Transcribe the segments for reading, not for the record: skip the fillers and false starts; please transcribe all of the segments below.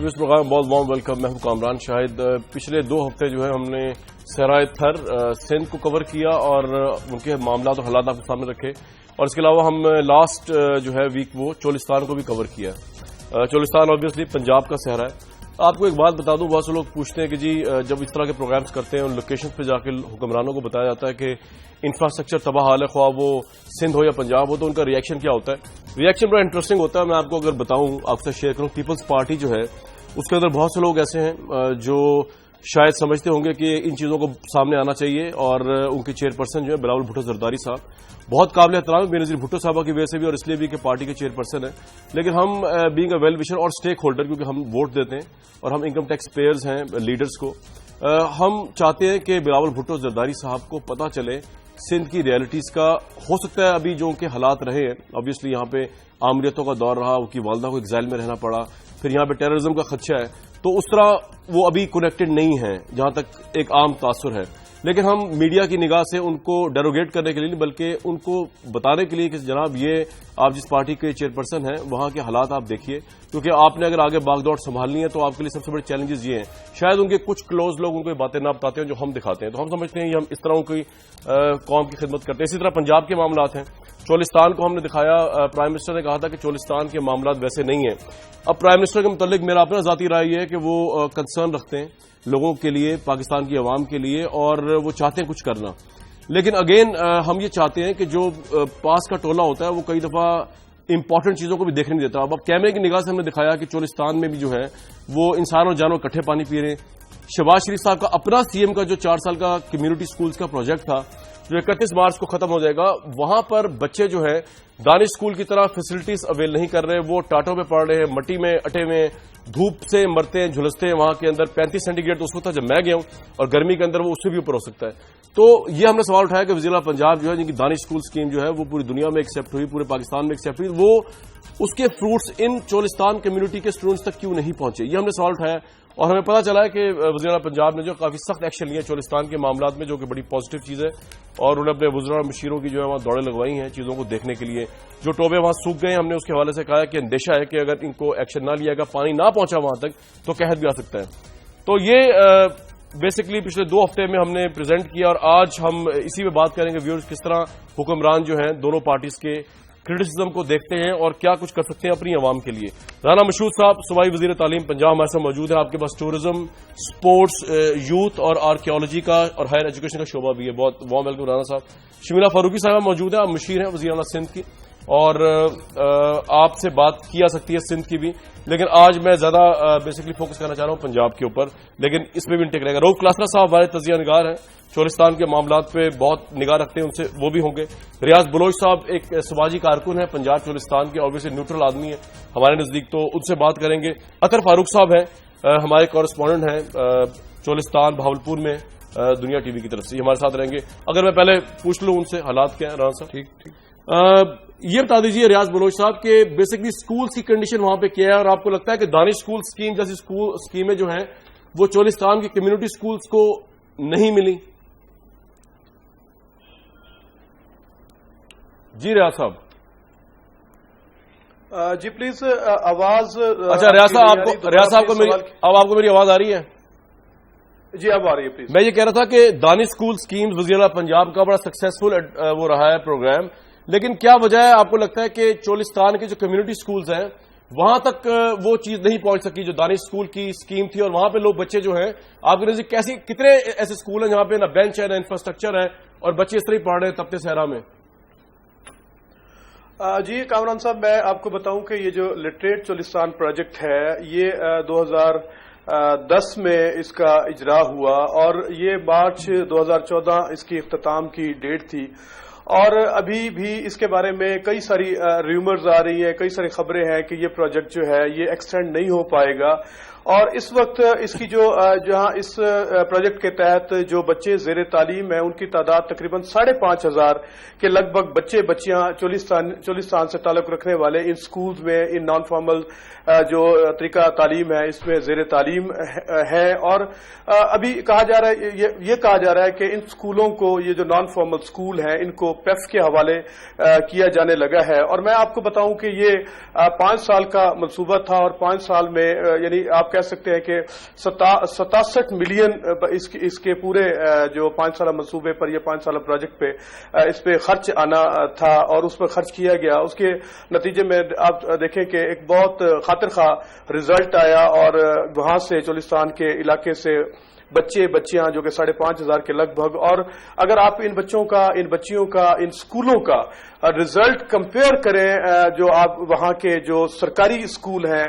News programme بہت warm welcome. میں ہوں کامران شاہد. پچھلے 2 ہفتے جو ہے ہم نے صحرائے تھر سندھ کو کور کیا اور ان کے معاملات اور حالات آپ کے سامنے رکھے, اور اس کے علاوہ ہم لاسٹ جو ہے ویک وہ چولستان کو بھی کور کیا. چولستان آبویسلی پنجاب کا صحرا ہے. آپ کو ایک بات بتا دوں, بہت سے لوگ پوچھتے ہیں کہ جی جب اس طرح کے پروگرامز کرتے ہیں ان لوکیشن پہ جا کے حکمرانوں کو بتایا جاتا ہے کہ انفراسٹرکچر تباہ حال ہے, خواہ وہ سندھ ہو یا پنجاب ہو, تو ان کا ریئیکشن کیا ہوتا ہے. ریئیکشن بڑا انٹرسٹنگ ہوتا ہے. میں آپ کو اگر بتاؤں, آپ سے شیئر کروں, پیپلز پارٹی جو ہے اس کے اندر بہت سے لوگ ایسے ہیں جو شاید سمجھتے ہوں گے کہ ان چیزوں کو سامنے آنا چاہیے, اور ان کے چیئرپرسن جو ہے بلاول بھٹو زرداری صاحب بہت قابل احترام ہے بے نظیر بھٹو صاحبہ کی وجہ سے بھی, اور اس لیے بھی کہ پارٹی کے چیئرپرسن ہیں. لیکن ہم بینگ اے ویل وشر اور اسٹیک ہولڈر, کیونکہ ہم ووٹ دیتے ہیں اور ہم انکم ٹیکس پیئرز ہیں لیڈرز کو, ہم چاہتے ہیں کہ بلاول بھٹو زرداری صاحب کو پتہ چلے سندھ کی ریئلٹیز کا. ہو سکتا ہے ابھی جو ان کے حالات رہے ہیں, آبویسلی یہاں پہ آمریتوں کا دور رہا, ان کی والدہ کو ایگزائل میں رہنا پڑا, پھر یہاں پہ ٹیررزم کا خدشہ ہے, تو اس طرح وہ ابھی کنیکٹڈ نہیں ہیں جہاں تک ایک عام تاثر ہے. لیکن ہم میڈیا کی نگاہ سے ان کو ڈیروگیٹ کرنے کے لیے نہیں, بلکہ ان کو بتانے کے لیے کہ جناب یہ آپ جس پارٹی کے چیئرپرسن ہیں وہاں کے حالات آپ دیکھیے, کیونکہ آپ نے اگر آگے باغ دوڑ سنبھالنی ہے تو آپ کے لیے سب سے بڑے چیلنجز یہ ہیں. شاید ان کے کچھ کلوز لوگ ان کو یہ باتیں نہ بتاتے ہیں جو ہم دکھاتے ہیں, تو ہم سمجھتے ہیں یہ ہم اس طرح کی قوم کی خدمت کرتے ہیں. اسی طرح پنجاب کے معاملات ہیں. چولستان کو ہم نے دکھایا, پرائم منسٹر نے کہا تھا کہ چولستان کے معاملات ویسے نہیں ہیں. اب پرائم منسٹر کے متعلق میرا اپنا ذاتی رائے یہ ہے کہ وہ کنسرن رکھتے ہیں لوگوں کے لیے, پاکستان کی عوام کے لیے, اور وہ چاہتے ہیں کچھ کرنا. لیکن اگین ہم یہ چاہتے ہیں کہ جو پاس کا ٹولہ ہوتا ہے وہ کئی دفعہ امپورٹنٹ چیزوں کو بھی دیکھنے نہیں دیتا. اب کیمرے کی نگاہ سے ہم نے دکھایا کہ چولستان میں بھی جو ہے وہ انسان اور جانور کٹھے پانی پی رہے ہیں. شہباز شریف صاحب کا اپنا سی ایم کا جو 4 سال کا کمیونٹی سکولز کا پروجیکٹ تھا جو 31 مارچ کو ختم ہو جائے گا, وہاں پر بچے جو ہے دانش اسکول کی طرح فیسلٹیز اویل نہیں کر رہے, وہ ٹاٹوں پہ پڑ رہے ہیں, مٹی میں اٹے ہوئے, دھوپ سے مرتے ہیں, جھلستے ہیں. وہاں کے اندر 35 سینٹی گریڈ تو اس وقت تھا جب میں گیا ہوں, اور گرمی کے اندر وہ اس سے بھی اوپر ہو سکتا ہے. تو یہ ہم نے سوال اٹھایا کہ وزیر اعلیٰ پنجاب جو ہے جن کی دانش اسکول اسکیم جو ہے وہ پوری دنیا میں ایکسیپٹ ہوئی, پورے پاکستان میں ایکسیپٹ ہوئی, وہ اس کے فروٹس ان چولستان کمیونٹی کے اسٹوڈنٹس تک کیوں نہیں پہنچے. یہ ہم نے سوال اٹھایا, اور ہمیں پتا چلا ہے کہ وزیر اعلیٰ پنجاب نے جو کافی سخت ایکشن لیا چولستان کے معاملات میں, جو کہ بڑی پازیٹو چیز ہے, اور انہوں نے اپنے وزراء اور مشیروں کی جو ہے وہاں دوڑیں لگوائی ہیں چیزوں کو دیکھنے کے لیے. جو ٹوبے وہاں سوکھ گئے, ہم نے اس کے حوالے سے کہا کہ اندیشہ ہے کہ اگر ان کو ایکشن نہ لیا گا, پانی نہ پہنچا وہاں تک, تو قحط بھی آ سکتا ہے. تو یہ بیسکلی پچھلے 2 ہفتے میں ہم نے پریزنٹ کیا, اور آج ہم اسی پہ بات کریں گے ویورز کس طرح حکمران جو ہیں دونوں پارٹیز کے کرٹیسزم کو دیکھتے ہیں اور کیا کچھ کر سکتے ہیں اپنی عوام کے لیے. رانا مشہود صاحب صوبائی وزیر تعلیم پنجاب ہمارے ساتھ موجود ہیں. آپ کے پاس ٹورزم, سپورٹس, یوتھ اور آرکیالوجی کا اور ہائر ایجوکیشن کا شعبہ بھی ہے. بہت وارم ویلکم رانا صاحب. شمیلہ فاروقی صاحب موجود ہیں, آپ مشیر ہیں وزیر اعلیٰ سندھ کی, اور آپ سے بات کی جا سکتی ہے سندھ کی بھی, لیکن آج میں زیادہ بیسکلی فوکس کرنا چاہ رہا ہوں پنجاب کے اوپر, لیکن اس میں بھی انٹیک رہے گا. روف کلاسرا صاحب ہمارے تجزیہ نگار ہیں, چولستان کے معاملات پہ بہت نگاہ رکھتے ہیں, ان سے وہ بھی ہوں گے. ریاض بلوچ صاحب ایک سماجی کارکن ہیں پنجاب چولستان کے, اوبیسلی نیوٹرل آدمی ہیں ہمارے نزدیک, تو ان سے بات کریں گے. اطہر فاروق صاحب ہیں ہمارے کورسپونڈنٹ ہیں چولستان بہاولپور میں, دنیا ٹی وی کی طرف سے ہمارے ساتھ رہیں گے. اگر میں پہلے پوچھ لوں ان سے حالات کیا ہیں رانا صاحب. ٹھیک یہ بتا دیجیے ریاض بلوچ صاحب کہ بیسکلی اسکولس کی کنڈیشن وہاں پہ کیا ہے, اور آپ کو لگتا ہے کہ دانش اسکول اسکیم جیسی اسکیمیں جو ہیں وہ چولستان کی کمیونٹی اسکولس کو نہیں ملی؟ جی ریاض صاحب. جی پلیز آواز. اچھا ریاض صاحب اب آپ کو میری آواز آ رہی ہے؟ جی اب آ رہی ہے پلیز. میں یہ کہہ رہا تھا کہ دانش اسکول اسکیم وزیر اعلیٰ پنجاب کا بڑا سکسیسفل وہ رہا ہے پروگرام, لیکن کیا وجہ ہے آپ کو لگتا ہے کہ چولستان کے جو کمیونٹی اسکولز ہیں وہاں تک وہ چیز نہیں پہنچ سکی جو دانش اسکول کی اسکیم تھی, اور وہاں پہ لوگ بچے جو ہیں آپ کے نزدیک کتنے ایسے اسکول ہیں جہاں پہ نہ بینچ ہے نہ انفراسٹرکچر ہے, اور بچے اس طرح ہی پڑھ رہے ہیں تپتے صحرا میں؟ جی کامران صاحب, میں آپ کو بتاؤں کہ یہ جو لٹریٹ چولستان پروجیکٹ ہے یہ 2010 میں اس کا اجرا ہوا, اور یہ مارچ 2014 اس کی اختتام کی ڈیٹ تھی, اور ابھی بھی اس کے بارے میں کئی ساری ریومرز آ رہی ہیں, کئی ساری خبریں ہیں کہ یہ پروجیکٹ جو ہے یہ ایکسٹینڈ نہیں ہو پائے گا. اور اس وقت اس کی جہاں اس پروجیکٹ کے تحت جو بچے زیر تعلیم ہیں ان کی تعداد تقریباً 5,500 کے لگ بھگ بچے بچیاں چولستان سے تعلق رکھنے والے ان سکولز میں, ان نان فارمل جو طریقہ تعلیم ہے اس میں زیر تعلیم ہے. اور ابھی کہا جا رہا ہے, یہ کہا جا رہا ہے کہ ان سکولوں کو, یہ جو نان فارمل سکول ہیں ان کو پیف کے حوالے کیا جانے لگا ہے. اور میں آپ کو بتاؤں کہ یہ 5 سال کا منصوبہ تھا, اور 5 سال میں یعنی آپ کہہ کہہ سکتے ہیں کہ 67 ملین اس کے پورے جو 5 سالہ منصوبے پر یا 5 سالہ پروجیکٹ پہ اس پہ خرچ آنا تھا اور اس پر خرچ کیا گیا. اس کے نتیجے میں آپ دیکھیں کہ ایک بہت خاطر خواہ رزلٹ آیا اور وہاں سے چولستان کے علاقے سے بچیاں جو کہ 5,500 کے لگ بھگ, اور اگر آپ ان بچوں کا, ان بچیوں کا, ان سکولوں کا رزلٹ کمپیئر کریں جو آپ وہاں کے جو سرکاری سکول ہیں,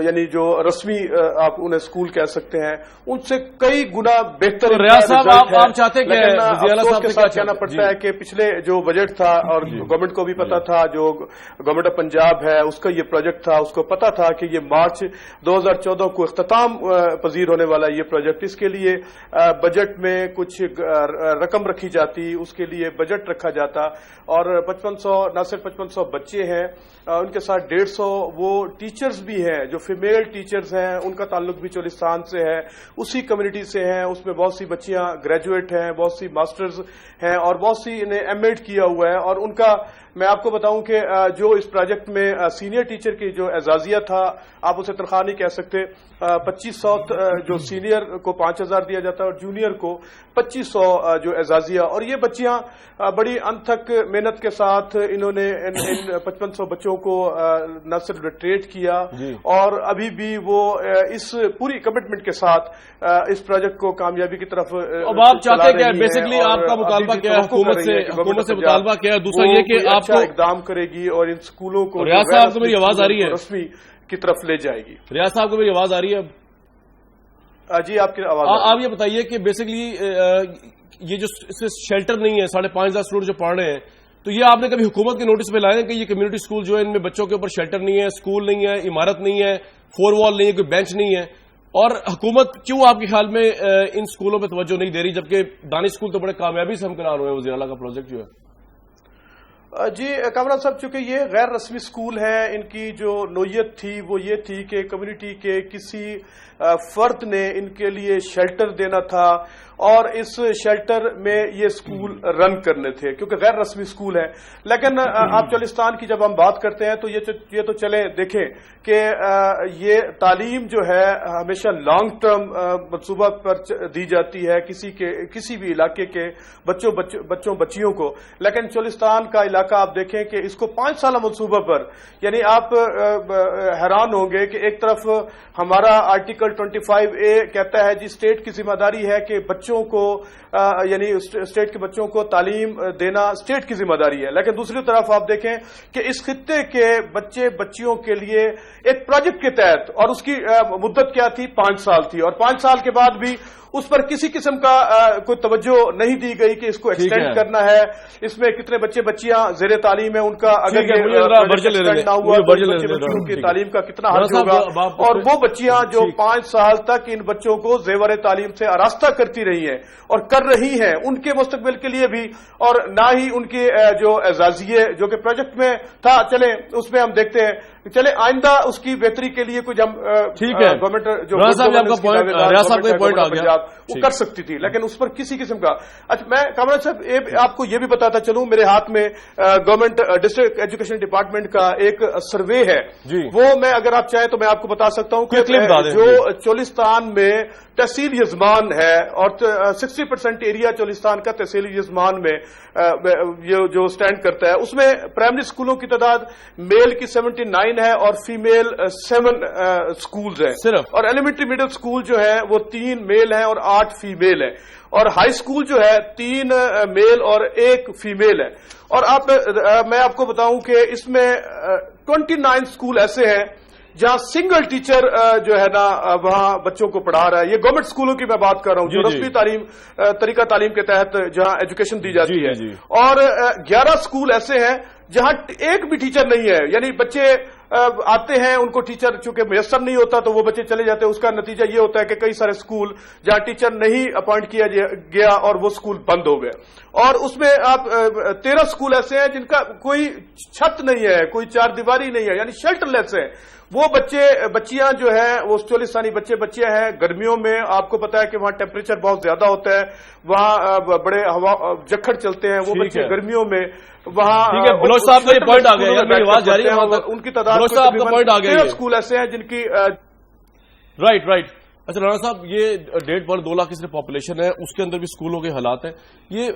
یعنی جو رسمی آپ انہیں سکول کہہ سکتے ہیں, ان سے کئی گنا بہتر ریاض صاحب آپ چاہتے کہ افسوس کے ساتھ کہنا پڑتا ہے کہ پچھلے جو بجٹ تھا اور گورنمنٹ کو بھی پتا تھا, جو گورنمنٹ آف پنجاب ہے اس کا یہ پروجیکٹ تھا, اس کو پتا تھا کہ یہ مارچ 2014 کو اختتام پذیر ہونے والا یہ پروجیکٹ, اس کے لیے بجٹ میں کچھ رقم رکھی جاتی, اس کے لیے بجٹ رکھا جاتا, اور 5500 نہ صرف 5500 بچے ہیں, ان کے ساتھ 150 وہ ٹیچرز بھی ہیں جو فیمیل ٹیچرز ہیں, ان کا تعلق بھی چولستان سے ہے, اسی کمیونٹی سے ہیں. اس میں بہت سی بچیاں گریجویٹ ہیں, بہت سی ماسٹرز ہیں اور بہت سی نے ایم ایڈ کیا ہوا ہے. اور ان کا میں آپ کو بتاؤں کہ جو اس پروجیکٹ میں سینئر ٹیچر کی جو اعزازیہ تھا, آپ اسے تنخواہ نہیں کہہ سکتے, 2500 جو سینئر کو 5000 دیا جاتا ہے اور جونیئر کو 2500 جو اعزازیہ. اور یہ بچیاں بڑی انتھک محنت کے ساتھ انہوں نے ان 5500 بچوں کو نہ صرف ٹریٹ کیا اور ابھی بھی وہ اس پوری کمٹمنٹ کے ساتھ اس پروجیکٹ کو کامیابی کی طرف. اب آپ چاہتے ہیں کہ بیسکلی آپ کا مطالبہ کیا ہے, حکومت سے مطالبہ کیا ہے دوسرا یہ کہ آپ کو اقدام کرے گی اور ان سکولوں کو ریاض صاحب کو میری آواز آ رہی ہے, رسمی کی طرف لے جائے گی. ریاض صاحب کو میری آواز آ رہی ہے اب؟ جی آپ کی آواز. آپ یہ بتائیے کہ بیسکلی یہ جو شیلٹر نہیں ہے 5,500 اسٹوڈنٹ جو پڑھ رہے ہیں, تو یہ آپ نے کبھی حکومت کے نوٹس پہ لائے ہیں کہ یہ کمیونٹی اسکول جو ہے ان میں بچوں کے اوپر شیلٹر نہیں ہے, اسکول نہیں ہے, عمارت نہیں ہے, 4 وال نہیں ہے, کوئی بینچ نہیں ہے, اور حکومت کیوں آپ کے خیال میں ان اسکولوں پہ توجہ نہیں دے رہی جبکہ دانش اسکول تو بڑے کامیابی سے ہمکنار ہوئے ہیں وزیر اعلیٰ کا پروجیکٹ جو ہے؟ جی کامران صاحب, چونکہ یہ غیر رسمی سکول ہیں, ان کی جو نوعیت تھی وہ یہ تھی کہ کمیونٹی کے کسی فرد نے ان کے لیے شیلٹر دینا تھا اور اس شیلٹر میں یہ سکول رن کرنے تھے کیونکہ غیر رسمی سکول ہے. لیکن آپ چولستان کی جب ہم بات کرتے ہیں تو یہ تو چلیں دیکھیں کہ یہ تعلیم جو ہے ہمیشہ لانگ ٹرم منصوبہ پر دی جاتی ہے کسی بھی علاقے کے بچوں بچیوں کو. لیکن چولستان کا علاقہ آپ دیکھیں کہ اس کو 5 سالہ منصوبہ پر, یعنی آپ حیران ہوں گے کہ ایک طرف ہمارا آرٹیکل 25A کہتا ہے جی اسٹیٹ کی ذمہ داری ہے کہ بچوں کو یعنی اسٹیٹ کے بچوں کو تعلیم دینا اسٹیٹ کی ذمہ داری ہے, لیکن دوسری طرف آپ دیکھیں کہ اس خطے کے بچے بچیوں کے لیے ایک پروجیکٹ کے تحت, اور اس کی مدت کیا تھی 5 سال تھی, اور 5 سال کے بعد بھی اس پر کسی قسم کا کوئی توجہ نہیں دی گئی کہ اس کو ایکسٹینڈ کرنا ہے. اس میں کتنے بچے بچیاں زیر تعلیم ہیں, ان کا اگر ایکسٹینڈ نہ ہوا تو بچوں کی تعلیم کا کتنا حرج ہوگا, اور وہ بچیاں جو 5 سال تک ان بچوں کو زیور تعلیم سے آراستہ کرتی رہی ہیں اور کر رہی ہیں, ان کے مستقبل کے لیے بھی, اور نہ ہی ان کے جو اعزازیے جو کہ پروجیکٹ میں تھا, چلیں اس میں ہم دیکھتے ہیں, چلے آئندہ اس کی بہتری کے لیے کچھ ہم گورنمنٹ جو وہ کر سکتی تھی, لیکن اس پر کسی قسم کا. اچھا میں کامران صاحب آپ کو یہ بھی بتاتا چلوں, میرے ہاتھ میں گورنمنٹ ڈسٹرکٹ ایجوکیشن ڈپارٹمنٹ کا ایک سروے ہے, وہ میں اگر آپ چاہیں تو میں آپ کو بتا سکتا ہوں کہ جو چولستان میں تحصیل یزمان ہے اور 60% ایریا چولستان کا تحصیل یزمان میں یہ جو سٹینڈ کرتا ہے, اس میں پرائمری اسکولوں کی تعداد میل کی 79 ہے اور فیمیل 7 اسکولز ہیں صرف, اور ایلیمنٹری مڈل اسکول جو ہے وہ 3 میل ہیں اور 8 فیمیل ہیں, اور ہائی اسکول جو ہے 3 میل اور 1 فیمیل ہے. اور میں آپ کو بتاؤں کہ اس میں 29 اسکول ایسے ہیں جہاں سنگل ٹیچر جو ہے نا وہاں بچوں کو پڑھا رہا ہے. یہ گورنمنٹ اسکولوں کی میں بات کر رہا ہوں جو رسمی طریقہ تعلیم کے تحت جہاں ایجوکیشن دی جاتی ہے, اور 11 اسکول ایسے ہیں جہاں ایک بھی ٹیچر نہیں ہے, یعنی بچے آتے ہیں ان کو ٹیچر چونکہ میسر نہیں ہوتا تو وہ بچے چلے جاتے ہیں. اس کا نتیجہ یہ ہوتا ہے کہ کئی سارے اسکول جہاں ٹیچر نہیں اپوائنٹ کیا گیا اور وہ اسکول بند ہو گئے, اور اس میں آپ 13 اسکول ایسے ہیں جن کا کوئی چھت نہیں ہے, کوئی 4 دیواری نہیں ہے, یعنی شیلٹر لیس ہیں. وہ بچیاں جو ہیں وہ چولستانی بچے ہیں. گرمیوں میں آپ کو پتا ہے کہ وہاں ٹیمپریچر بہت زیادہ ہوتا ہے, وہاں بڑے ہوا جکھڑ چلتے ہیں, وہ بچے گرمیوں میں وہاں. بلوچ صاحب کا یہ پوائنٹ آ گیا, میری آواز جاری ہے, ان کی تعداد اسکول ایسے ہیں جن کی رائٹ. اچھا رانا صاحب، یہ 1.5-2 لاکھ کی صرف پاپولیشن ہے، اس کے اندر بھی اسکولوں کے حالات ہیں. یہ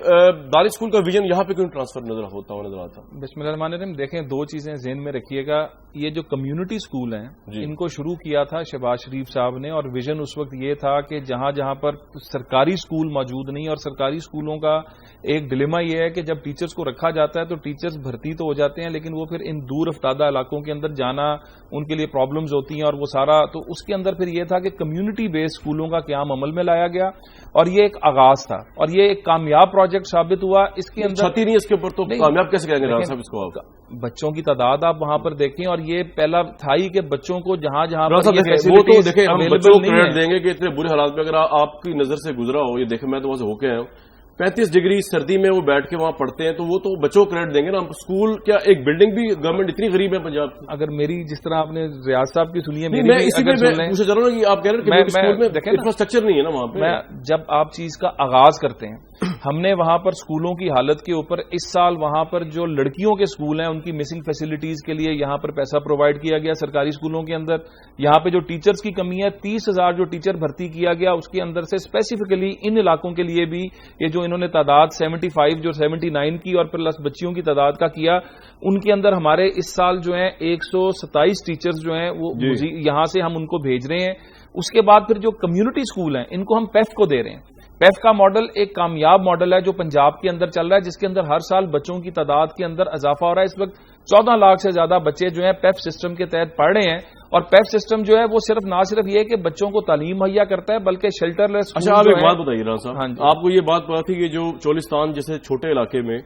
دانش اسکول کا ویژن یہاں پہ کیوں ٹرانسفر نظر آتا؟ بسم اللہ الرحمن الرحیم. دیکھیں، 2 چیزیں ذہن میں رکھیے گا. یہ جو کمیونٹی اسکول ہیں ان کو شروع کیا تھا شہباز شریف صاحب نے، اور ویژن اس وقت یہ تھا کہ جہاں جہاں پر سرکاری اسکول موجود نہیں، اور سرکاری اسکولوں کا ایک ڈلیما یہ ہے کہ جب ٹیچرز کو رکھا جاتا ہے تو ٹیچرز بھرتی تو ہو جاتے ہیں، لیکن وہ پھر ان دور افتادہ علاقوں کے اندر جانا ان کے لیے پرابلمز ہوتی ہیں، اور وہ سارا تو اس کے اندر پھر یہ تھا کہ کمیونٹی بیس اسکولوں کا قیام عمل میں لایا گیا، اور یہ ایک آغاز تھا، اور یہ ایک کامیاب پروجیکٹ ثابت ہوا. اس کے اندر چھتی نہیں، اس کے اوپر تو کامیاب کیسے کہیں گے رانا صاحب اس کو؟ بچوں کی تعداد آپ وہاں پر دیکھیں، اور یہ پہلا تھا ہی کہ بچوں کو جہاں جہاں وہ تو دیکھیں، ہم بچوں کو کریڈٹ دیں گے کہ اتنے برے حالات میں اگر آپ کی نظر سے گزرا ہو، یہ دیکھیں میں تو وہاں سے ہو کے آیا ہوں، 35 ڈگری سردی میں وہ بیٹھ کے وہاں پڑھتے ہیں، تو وہ تو بچوں کو کریڈٹ دیں گے نا. اسکول کیا ایک بلڈنگ بھی گورنمنٹ اتنی غریب ہے پنجاب کی؟ اگر میری جس طرح آپ نے ریاض صاحب کی سنی ہے، میں اسی پہ پوچھنا چاہ رہا ہوں کہ آپ کہہ رہے ہیں کہ اسکول میں انفراسٹرکچر نہیں ہے نا وہاں پہ. جب آپ چیز کا آغاز کرتے ہیں، ہم نے وہاں پر اسکولوں کی حالت کے اوپر اس سال وہاں پر جو لڑکیوں کے اسکول ہیں ان کی مسنگ فیسلٹیز کے لیے یہاں پر پیسہ پرووائڈ کیا گیا سرکاری اسکولوں کے اندر. یہاں پہ جو ٹیچرز کی کمی ہے، 30,000 جو ٹیچر بھرتی کیا گیا، اس کے اندر سے اسپیسیفکلی ان علاقوں کے لیے بھی یہ جو انہوں نے تعداد 75 جو 79 کی اور پلس بچیوں کی تعداد کا کیا، ان کے اندر ہمارے اس سال جو ہیں 127 ٹیچرز جو ہیں وہ یہاں سے ہم ان کو بھیج رہے ہیں. اس کے بعد پھر جو کمیونٹی اسکول ہیں ان کو ہم پیف کو دے رہے ہیں. پیف کا ماڈل ایک کامیاب ماڈل ہے جو پنجاب کے اندر چل رہا ہے، جس کے اندر ہر سال بچوں کی تعداد کے اندر اضافہ ہو رہا ہے. اس وقت 14 لاکھ سے زیادہ بچے جو ہیں پیف سسٹم کے تحت پڑھ رہے ہیں، اور پیف سسٹم جو ہے وہ نہ صرف یہ کہ بچوں کو تعلیم مہیا کرتا ہے بلکہ شیلٹر لیس. اچھا، آپ ایک بات بتائیے رانا صاحب، آپ کو یہ بات پتا تھی کہ جو چولستان جیسے چھوٹے علاقے میں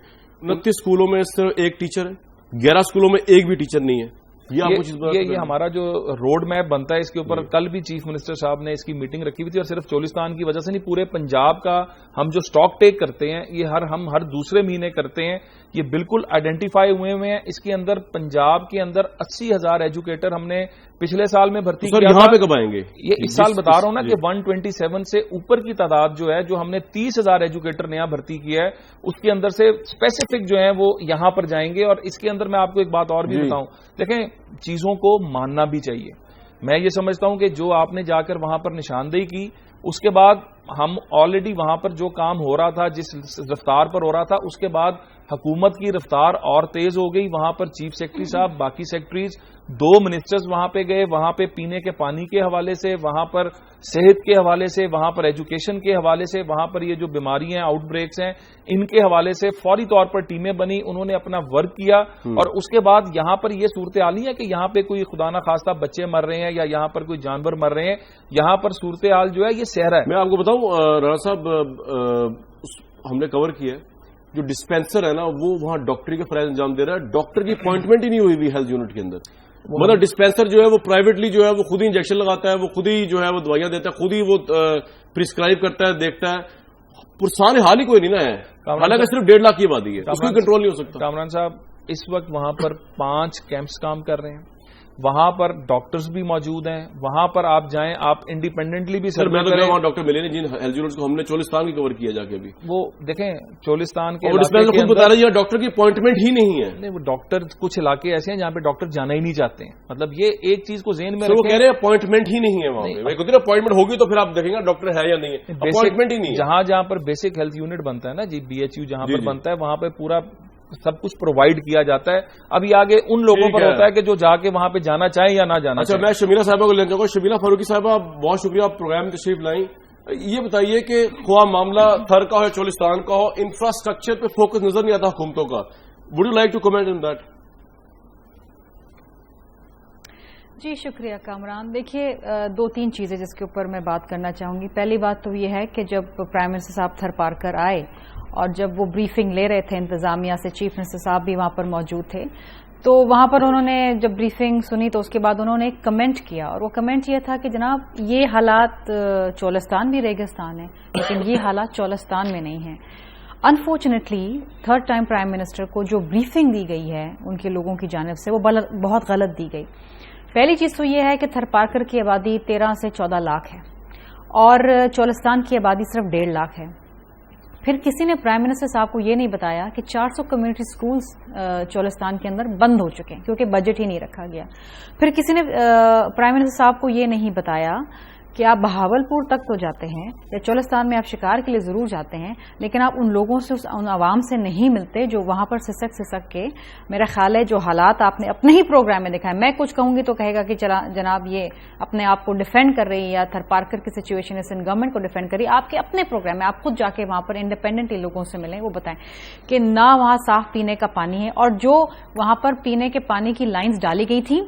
29 اسکولوں میں صرف ایک ٹیچر ہے، 11 اسکولوں میں ایک بھی ٹیچر نہیں ہے؟ یہ ہمارا جو روڈ میپ بنتا ہے اس کے اوپر کل بھی چیف منسٹر صاحب نے اس کی میٹنگ رکھی ہوئی تھی، اور صرف چولستان کی وجہ سے نہیں، پورے پنجاب کا ہم جو سٹاک ٹیک کرتے ہیں یہ ہم ہر دوسرے مہینے کرتے ہیں، یہ بالکل آئیڈینٹیفائی ہوئے ہیں. اس کے اندر پنجاب کے اندر 80,000 ایجوکیٹر ہم نے پچھلے سال میں بھرتی کیا. یہاں پہ کب آئیں گے؟ یہ اس سال بتا رہا ہوں نا کہ 127 سے اوپر کی تعداد جو ہے، جو ہم نے 30,000 ایجوکیٹر نیا بھرتی کیا ہے، اس کے اندر سے اسپیسیفک جو ہیں وہ یہاں پر جائیں گے. اور اس کے اندر میں آپ کو ایک بات اور بھی بتاؤں، دیکھیں چیزوں کو ماننا بھی چاہیے. میں یہ سمجھتا ہوں کہ جو آپ نے جا کر وہاں پر نشاندہی کی، اس کے بعد ہم آلریڈی وہاں پر جو کام ہو رہا تھا، جس رفتار پر ہو رہا تھا، اس کے بعد حکومت کی رفتار اور تیز ہو گئی. وہاں پر چیف سیکرٹری صاحب، باقی سیکرٹریز، 2 منسٹرز وہاں پہ گئے. وہاں پہ پینے کے پانی کے حوالے سے، وہاں پر صحت کے حوالے سے، وہاں پر ایجوکیشن کے حوالے سے، وہاں پر یہ جو بیماری ہیں، آؤٹ بریکس ہیں، ان کے حوالے سے فوری طور پر ٹیمیں بنی. انہوں نے اپنا ورک کیا، اور اس کے بعد یہاں پر یہ صورتحال نہیں ہے کہ یہاں پہ کوئی خدا نہ خواستہ بچے مر رہے ہیں یا یہاں پر کوئی جانور مر رہے ہیں. یہاں پر صورتحال جو ہے یہ صحرا ہے. میں آپ کو بتاؤں رانا صاحب، ہم نے کور کیا ہے جو ڈسپینسر ہے نا، وہ وہاں ڈاکٹری کے فرائض انجام دے رہا ہے. ڈاکٹر کی اپوائنٹمنٹ ہی نہیں ہوئی بھی ہیلتھ یونٹ کے اندر. مطلب ڈسپینسر جو ہے وہ پرائیویٹلی جو ہے وہ خود ہی انجیکشن لگاتا ہے، وہ خود ہی جو ہے وہ دوائیاں دیتا ہے، خود ہی وہ پرسکرائب کرتا ہے، دیکھتا ہے. پرسان حال ہی کوئی نہیں نا ہے، حالانکہ صرف 1.5 لاکھ کی آبادی ہے، اس کو کنٹرول نہیں ہو سکتا. کامران صاحب، اس وقت وہاں پر 5 کیمپس کام کر رہے ہیں، وہاں پر ڈاکٹرز بھی موجود ہیں. وہاں پر آپ جائیں، آپ انڈیپینڈنٹلی بھی سر، میں تو وہاں ڈاکٹر ملے نہیں جن ہیلتھ یونٹس کو ہم نے چولستان کی کور کیا جا کے بھی. وہ دیکھیں چولستان کے خود بتا رہے ہیں ڈاکٹر کی اپوائنٹمنٹ ہی نہیں ہے. نہیں، وہ ڈاکٹر کچھ علاقے ایسے ہیں جہاں پہ ڈاکٹر جانا ہی نہیں چاہتے ہیں. مطلب یہ ایک چیز کو ذہن میں وہ کہہ رہے ہیں اپوائنٹمنٹ ہی نہیں ہے وہاں پہ. اپوائنٹمنٹ ہوگی تو پھر آپ دیکھیں گے ڈاکٹر ہے یا نہیں ہے. اپوائنٹمنٹ ہی نہیں ہے. جہاں پر بیسک ہیلتھ یونٹ بنتا ہے نا جی، BHU جہاں پر بنتا ہے، وہاں پہ پورا سب کچھ پرووائڈ کیا جاتا ہے. ابھی آگے ان لوگوں پر ہوتا ہے کہ جو جا کے وہاں پہ جانا چاہیں یا نہ جانا. اچھا، میں شمیلہ صاحبہ کو لینا چاہوں گا. شمیلہ فاروقی صاحبہ، بہت شکریہ آپ پروگرام میں تشریف لائیں. یہ بتائیے کہ خواہ معاملہ تھر کا ہو، چولستان کا ہو، انفراسٹرکچر پہ فوکس نظر نہیں آتا حکومتوں کا. Would you like to comment on that? جی شکریہ کامران. دیکھیے 2-3 چیزیں جس کے اوپر میں بات کرنا چاہوں گی. پہلی بات تو یہ ہے کہ جب پرائم منسٹر صاحب تھر پار کر آئے اور جب وہ بریفنگ لے رہے تھے انتظامیہ سے، چیف منسٹر صاحب بھی وہاں پر موجود تھے، تو وہاں پر انہوں نے جب بریفنگ سنی تو اس کے بعد انہوں نے ایک کمنٹ کیا، اور وہ کمنٹ یہ تھا کہ جناب یہ حالات چولستان بھی ریگستان ہے، لیکن یہ حالات چولستان میں نہیں ہیں. Unfortunately 3rd time prime minister کو جو بریفنگ دی گئی ہے ان کے لوگوں کی جانب سے، وہ بہت غلط دی گئی. پہلی چیز تو یہ ہے کہ تھر پارکر کی آبادی 13 سے 14 لاکھ ہے، اور چولستان کی آبادی صرف 1.5 لاکھ ہے. پھر کسی نے پرائم منسٹر صاحب کو یہ نہیں بتایا کہ 400 کمیونٹی سکولز چولستان کے اندر بند ہو چکے ہیں کیونکہ بجٹ ہی نہیں رکھا گیا. پھر کسی نے پرائم منسٹر صاحب کو یہ نہیں بتایا کہ آپ بہاولپور تک تو جاتے ہیں یا چولستان میں آپ شکار کے لیے ضرور جاتے ہیں, لیکن آپ ان لوگوں سے, ان عوام سے نہیں ملتے جو وہاں پر سسک کے میرا خیال ہے جو حالات آپ نے اپنے ہی پروگرام میں دکھائے. میں کچھ کہوں گی تو کہے گا کہ جناب یہ اپنے آپ کو ڈیفینڈ کر رہی ہے یا تھر پارکر کی سچویشن ہے, سندھ گورنمنٹ کو ڈیفینڈ کر رہی ہے. آپ کے اپنے پروگرام میں آپ خود جا کے وہاں پر انڈیپینڈنٹلی لوگوں سے ملیں, وہ بتائیں کہ نہ وہاں صاف پینے کا پانی ہے, اور جو وہاں پر پینے کے پانی کی لائنز ڈالی گئی تھی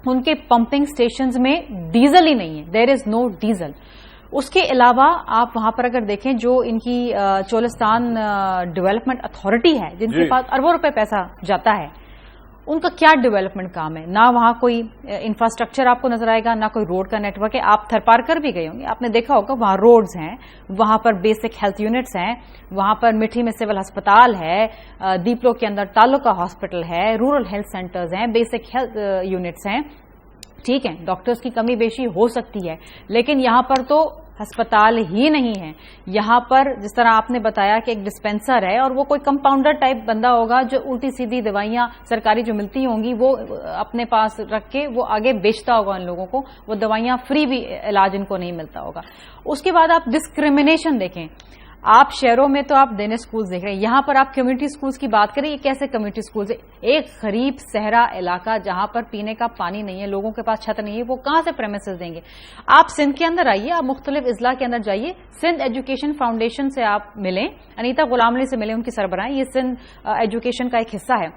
ان کے پمپنگ سٹیشنز میں ڈیزل ہی نہیں ہے, دیر از نو ڈیزل. اس کے علاوہ آپ وہاں پر اگر دیکھیں جو ان کی چولستان ڈیولپمنٹ اتھارٹی ہے جن کے پاس اربوں روپے پیسہ جاتا ہے, ان کا کیا ڈیولپمنٹ کام ہے؟ نہ وہاں کوئی انفراسٹرکچر آپ کو نظر آئے گا, نہ کوئی روڈ کا نیٹ ورک ہے. آپ تھر پارکر بھی گئے ہوں گے, آپ نے دیکھا ہوگا وہاں روڈز ہیں, وہاں پر بیسک ہیلتھ یونٹس ہیں, وہاں پر مٹھی میں سول ہسپتال ہے, دیپلو کے اندر تعلقہ ہاسپٹل ہے, رورل ہیلتھ سینٹرز ہیں, بیسک ہیلتھ یونٹس ہیں. ٹھیک ہے, ڈاکٹرز کی کمی بیشی ہو سکتی ہے, لیکن یہاں پر تو ہسپتال ہی نہیں ہے. یہاں پر جس طرح آپ نے بتایا کہ ایک ڈسپینسر ہے, اور وہ کوئی کمپاؤنڈر ٹائپ بندہ ہوگا جو الٹی سیدھی دوائیاں سرکاری جو ملتی ہوں گی وہ اپنے پاس رکھ کے وہ آگے بیچتا ہوگا ان لوگوں کو, وہ دوائیاں فری بھی علاج ان کو نہیں ملتا ہوگا. اس کے بعد آپ ڈسکریمنیشن دیکھیں, آپ شہروں میں تو آپ دینے سکولز دیکھ رہے ہیں, یہاں پر آپ کمیونٹی سکولز کی بات کریں, یہ کیسے کمیونٹی سکولز ہے؟ ایک غریب صحرا علاقہ جہاں پر پینے کا پانی نہیں ہے, لوگوں کے پاس چھت نہیں ہے, وہ کہاں سے پریمیسز دیں گے؟ آپ سندھ کے اندر آئیے, آپ مختلف اضلاع کے اندر جائیے, سندھ ایجوکیشن فاؤنڈیشن سے آپ ملیں, انیتا غلام علی سے ملیں, ان کی سربراہ, یہ سندھ ایجوکیشن کا ایک حصہ ہے.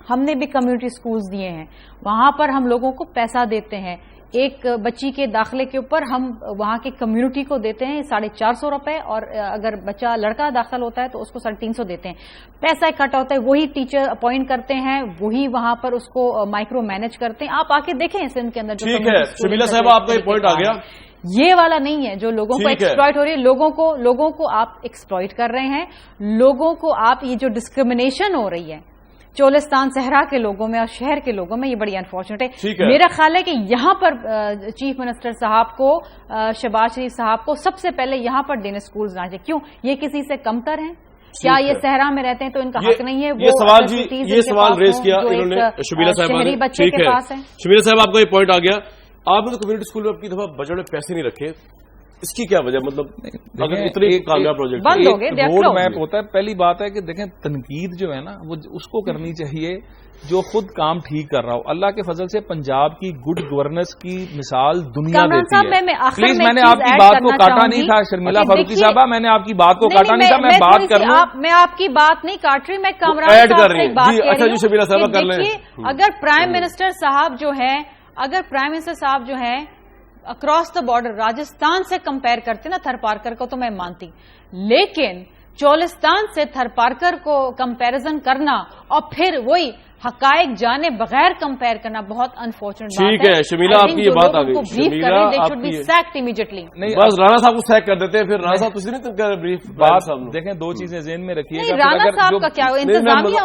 ہم نے بھی کمیونٹی سکولز دیے ہیں, وہاں پر ہم لوگوں کو پیسہ دیتے ہیں. ایک بچی کے داخلے کے اوپر ہم وہاں کی کمیونٹی کو دیتے ہیں 450 روپے, اور اگر بچہ لڑکا داخل ہوتا ہے تو اس کو 350 دیتے ہیں. پیسہ اکٹھا ہوتا ہے, وہی ٹیچر اپوائنٹ کرتے ہیں, وہی وہاں پر اس کو مائکرو مینج کرتے ہیں. آپ آ کے دیکھیں سندھ کے اندر. ٹھیک ہے شبیلا صاحب, آپ کا یہ پوائنٹ آ گیا, یہ والا نہیں ہے جو لوگوں کو ایکسپلائٹ ہو رہی ہے. لوگوں کو آپ ایکسپلائٹ کر رہے ہیں, لوگوں کو آپ یہ جو ڈسکریمنیشن ہو رہی ہے چولستان صحرا کے لوگوں میں اور شہر کے لوگوں میں, یہ بڑی انفارچونیٹ ہے. میرا خیال ہے کہ یہاں پر چیف منسٹر صاحب کو, شہباز شریف صاحب کو سب سے پہلے یہاں پر دینے سکولز نہ چاہیے. کیوں؟ یہ کسی سے کمتر ہیں کیا؟ یہ صحرا میں رہتے ہیں تو ان کا حق نہیں ہے؟ یہ سوال ریز کیا انہوں نے شبیلا صاحب نے. شہری بچے کے پاس ہے. شبیلا صاحب, آپ کا یہ پوائنٹ آ گیا. آپ نے تو کمیونٹی اسکول میں اپنی دفعہ بجٹ میں پیسے نہیں رکھے, اس کی کیا وجہ؟ مطلب اگر اتنے کامیاب پروجیکٹ بند ہو گئے, روڈ میپ ہوتا ہے. پہلی بات ہے کہ دیکھیں تنقید جو ہے نا وہ اس کو کرنی چاہیے جو خود کام ٹھیک کر رہا ہو. اللہ کے فضل سے پنجاب کی گڈ گورننس کی مثال دنیا دیتی ہے. پلیز, میں نے آپ کی بات کو کاٹا نہیں تھا شرمیلا فاروقی صاحبہ, میں نے آپ کی بات کو کاٹا نہیں تھا, میں بات کر رہا ہوں. میں آپ کی بات نہیں کاٹ رہی, میں کامران صاحب سے بات کر رہی ہوں. اگر پرائم منسٹر صاحب جو ہے, اگر پرائم منسٹر صاحب جو ہے اکراس دا بارڈر راجستھان سے کمپیئر کرتے نا تھر پارکر کو تو میں مانتی, لیکن چولستان سے تھر پارکر کو کمپیرزن کرنا اور پھر وہی حقائق جانے بغیر کمپیئر کرنا بہت انفارچونیٹ بات ہے. ٹھیک ہے شمیلا, آپ کی یہ بات آ گئی. بس رانا صاحب کو سیک کر دیتے ہیں, پھر رانا صاحب کچھ نہیں بریف بات. دیکھیں دو چیزیں ذہن میں رکھیے گا. رانا صاحب کا کیا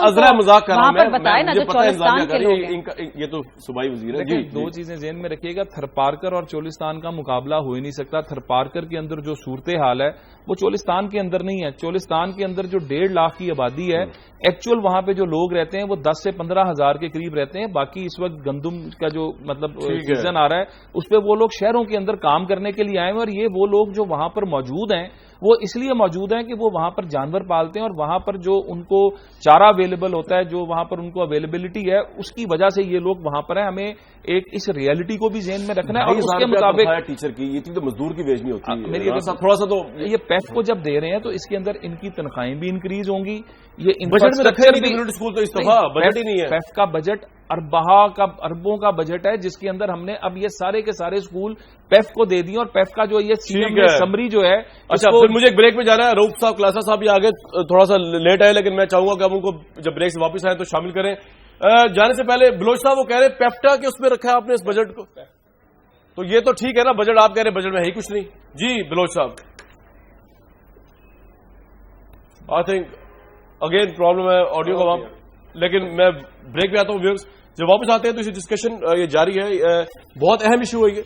ازرا مذاق کر رہا ہوں, بتائے نا جو چولستان کے لوگ ہیں, یہ تو صوبائی وزیر ہے. دو چیزیں ذہن میں رکھیے گا, تھر پارکر اور چولستان کا مقابلہ ہو ہی نہیں سکتا. تھر پارکر کے اندر جو صورتحال ہے وہ چولستان کے اندر نہیں ہے. چولستان کے اندر جو 1.5 لاکھ کی آبادی ہے, ایکچوئل وہاں پہ جو لوگ رہتے ہیں وہ 10 سے 15 ہزار کے قریب رہتے ہیں. باقی اس وقت گندم کا جو مطلب سیزن آ رہا ہے اس پہ وہ لوگ شہروں کے اندر کام کرنے کے لیے آئے ہیں, اور یہ وہ لوگ جو وہاں پر موجود ہیں وہ اس لیے موجود ہیں کہ وہ وہاں پر جانور پالتے ہیں, اور وہاں پر جو ان کو چارہ اویلیبل ہوتا ہے, جو وہاں پر ان کو اویلیبلٹی ہے, اس کی وجہ سے یہ لوگ وہاں پر ہیں. ہمیں ایک اس ریئلٹی کو بھی ذہن میں رکھنا ہے, اور اس کے مطابق ٹیچر کی یہ تو مزدور کی ویج نہیں ہوتی. میری تھوڑا سا تو یہ پیف کو جب دے رہے ہیں تو اس کے اندر ان کی تنخواہیں بھی انکریز ہوں گی. یہ انفراسٹرکچر بھی اسکول تو استعفا بجٹ ہی نہیں ہے. پیف کا بجٹ اربوں کا بجٹ ہے, جس کے اندر ہم نے اب یہ سارے کے سارے اسکول پیف کو دے دیے, اور پیف کا جو یہ سمری جو ہے. اچھا, پھر مجھے ایک بریک میں جانا ہے. روف صاحب, کلاسا صاحب یہ آگے تھوڑا سا لیٹ آئے, لیکن میں چاہوں گا کہ ہم ان کو جب بریک سے واپس آئے تو شامل کریں. جانے سے پہلے بلوچ صاحب وہ کہہ رہے پیفٹا کہ اس میں رکھا ہے آپ نے اس بجٹ کو, تو یہ تو ٹھیک ہے نا, بجٹ آپ کہہ رہے بجٹ میں ہے ہی کچھ نہیں. جی بلوچ صاحب, آئی تھنک اگین پرابلم ہے آڈیو کا وہاں, لیکن میں بریک پہ آتا ہوں. جب واپس آتے ہیں تو یہ ڈسکشن یہ جاری ہے. بہت اہم ایشو ہے یہ.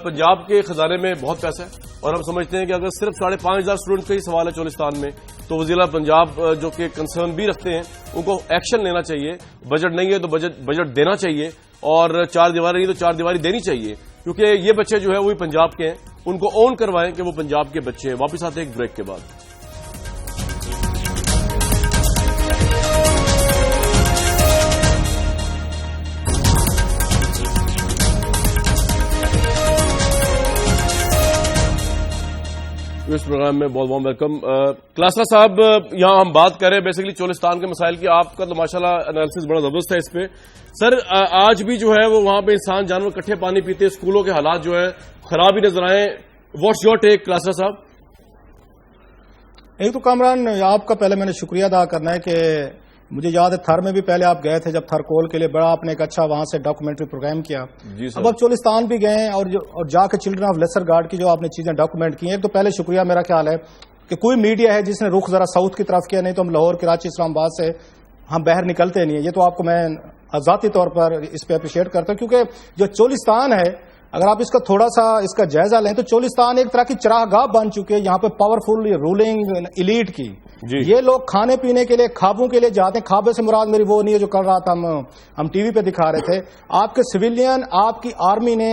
پنجاب کے خزانے میں بہت پیسہ ہے اور ہم سمجھتے ہیں کہ اگر صرف 5,500 اسٹوڈنٹ کا ہی سوال ہے چولستان میں تو وزیر اعلیٰ پنجاب جو کہ کنسرن بھی رکھتے ہیں ان کو ایکشن لینا چاہیے. بجٹ نہیں ہے تو بجٹ دینا چاہیے اور 4 دیواری نہیں تو 4 دیواری دینی چاہیے, کیونکہ یہ بچے جو ہے وہی پنجاب کے ہیں, ان کو اون کروائیں کہ وہ پنجاب کے بچے ہیں. واپس آتے ہیں ایک بریک کے بعد. اس پروگرام میں بہت بہت ویلکم. کلاسرا صاحب, یہاں ہم بات کر رہے ہیں بیسیکلی چولستان کے مسائل کی. آپ کا تو ماشاءاللہ انالیسس بڑا زبردست ہے اس پہ. سر, آج بھی جو ہے وہ وہاں پہ انسان جانور کٹھے پانی پیتے, اسکولوں کے حالات جو ہے خراب ہی نظر آئے. واٹس یور ٹیک کلاسرا صاحب؟ ایک تو کامران آپ کا پہلے میں نے شکریہ ادا کرنا ہے کہ مجھے یاد ہے تھر میں بھی پہلے آپ گئے تھے جب تھر کول کے لیے بڑا آپ نے ایک اچھا وہاں سے ڈاکومنٹری پروگرام کیا. اب آپ چولستان بھی گئے اور جا کے چلڈرن آف لیسر گارڈ کی جو آپ نے چیزیں ڈاکومنٹ کی ہیں, ایک تو پہلے شکریہ میرا خیال ہے کہ کوئی میڈیا ہے جس نے رخ ذرا ساؤتھ کی طرف کیا, نہیں تو ہم لاہور, کراچی, اسلام آباد سے ہم باہر نکلتے نہیں ہیں. یہ تو آپ کو میں ذاتی طور پر اس پہ اپریشیٹ کرتا ہوں, کیونکہ جو چولستان ہے اگر آپ اس کا تھوڑا سا اس کا جائزہ لیں تو چولستان ایک طرح کی چراگاہ بن چکی ہے یہاں پہ پاورفل رولنگ ایلیٹ کی. یہ لوگ کھانے پینے کے لیے, خوابوں کے لیے جاتے ہیں. خوابے سے مراد میری وہ نہیں ہے جو کر رہا تھا ہم ٹی وی پہ دکھا رہے تھے. آپ کے سویلین, آپ کی آرمی نے